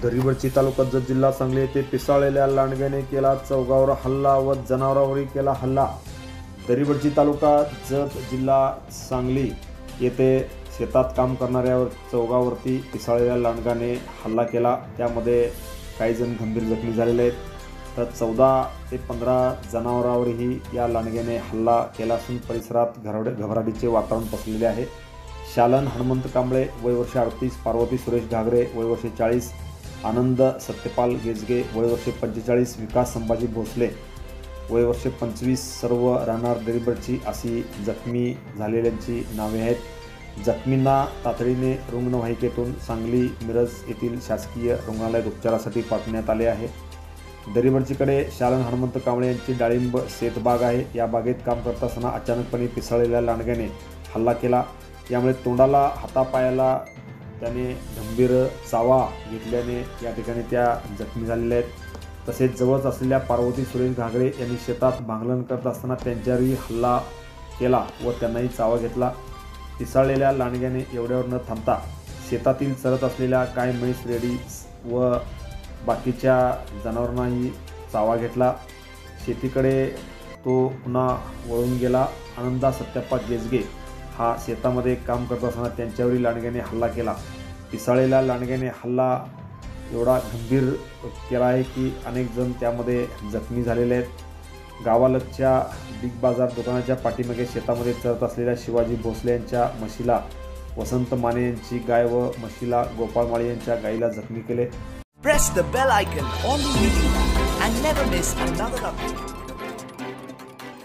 दरिवडची तालुका जत जिल्हा सांगली येथे पिसाळलेल्या लांडग्याने केला चौगावर हल्ला व जनावरांवरही केला हल्ला। दरिवडची तालुका जत जिल्हा सांगली येथे शेतात काम करणाऱ्या चौगावरती पिसाळलेल्या लांडग्याने हल्ला केला। त्यामध्ये काही जण गंभीर जखमी झालेले आहेत। तर 14 ते 15 जनावरांवरही या लांडग्याने हल्ला केला असून परिसरात घबराटीचे वातावरण पसरलेले आहे। शालन हनुमंत कांबळे वय वर्ष 38, पार्वती सुरेश घागरे वय वर्ष 40, आनंद सत्यपाल गेजगे वय वर्ष 45, विकास संभाजी भोसले वय वर्ष 25 सर्व राहणार दरिवडची अशी जखमी झालेल्यांची नावे आहेत। जखमींना तातडीने रुग्णवाहिकेतून सांगली मिरज येथील शासकीय रुग्णालयात उपचारासाठी पाठवण्यात आले आहे। दरिवडचीकडे शालन हनुमंत कांबळे यांची डाळिंब शेतबाग आहे। या बागेत काम करत असताना अचानकपणे पिसाळलेल्या लांडग्याने हल्ला केला। यामुळे तोंडाला हातापायाला त्याने गंभीर चावा घेतल्याने या ठिकाणी त्या जखमी झालेल्या आहेत। तसेच जवळच असलेल्या पार्वती सुरेश घागरे यांनी शेतात भांगलन करत असताना त्यांच्यावरही हल्ला केला व त्यांनाही चावा घेतला। पिसाळलेल्या लांडग्याने एवढ्यावर न थांबता शेतातील चरत असलेल्या काय म्हैस रेडी व बाकीच्या जनावरांनाही चावा घेतला। शेतीकडे तो पुन्हा वळून गेला। आनंदा सत्यप्पा गेजगे हा शेतामध्ये काम करत असताना त्यांच्यावरील लांडग्याने हल्ला केला। पिसाळलेल्या लांडग्याने हल्ला एवढा गंभीर केला आहे की अनेक जण त्यामध्ये जखमी झालेले आहेत। गावालगतच्या बिग बाजार दुकानाच्या पाठीमागे शेतामध्ये चरत असलेल्या शिवाजी भोसले यांच्या म्हशीला वसंत माने यांची गाय व म्हशीला गोपाळ माळी यांच्या गायीला जखमी केले। Press the bell icon on the video and never miss another update.